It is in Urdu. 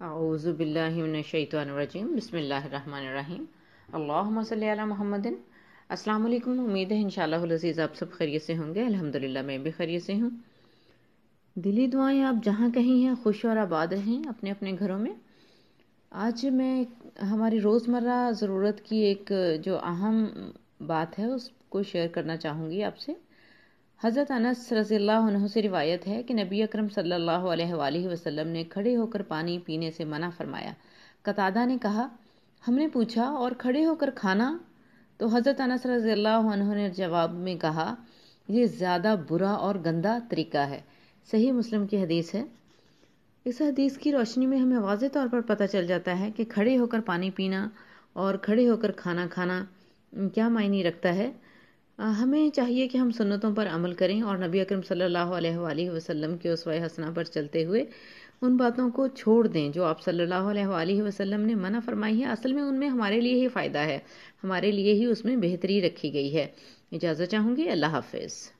اعوذ باللہ من الشیطان الرجیم، بسم اللہ الرحمن الرحیم، اللہم صلی علی محمد۔ السلام علیکم، امید ہے انشاءاللہ العزیز آپ سب خیریت سے ہوں گے۔ الحمدللہ میں بھی خیریت سے ہوں۔ دلی دعائیں آپ جہاں کہیں ہیں خوش اور آباد رہیں اپنے اپنے گھروں میں۔ آج میں ہماری روزمرہ ضرورت کی ایک جو اہم بات ہے اس کو شیئر کرنا چاہوں گی آپ سے۔ حضرت انس رضی اللہ عنہ سے روایت ہے کہ نبی اکرم صلی اللہ علیہ وآلہ وسلم نے کھڑے ہو کر پانی پینے سے منع فرمایا۔ قتادہ نے کہا، ہم نے پوچھا اور کھڑے ہو کر کھانا؟ تو حضرت انس رضی اللہ عنہ نے جواب میں کہا، یہ زیادہ برا اور گندا طریقہ ہے۔ صحیح مسلم کی حدیث ہے۔ اس حدیث کی روشنی میں ہمیں واضح طور پر پتہ چل جاتا ہے کہ کھڑے ہو کر پانی پینا اور کھڑے ہو کر کھانا کھانا کیا معنی رکھتا ہے۔ ہمیں چاہیے کہ ہم سنتوں پر عمل کریں اور نبی اکرم صلی اللہ علیہ وآلہ وسلم کے اسوہ حسنہ پر چلتے ہوئے ان باتوں کو چھوڑ دیں جو آپ صلی اللہ علیہ وآلہ وسلم نے منع فرمائی ہے۔ اصل میں ان میں ہمارے لیے ہی فائدہ ہے، ہمارے لیے ہی اس میں بہتری رکھی گئی ہے۔ اجازت چاہوں گی، اللہ حافظ۔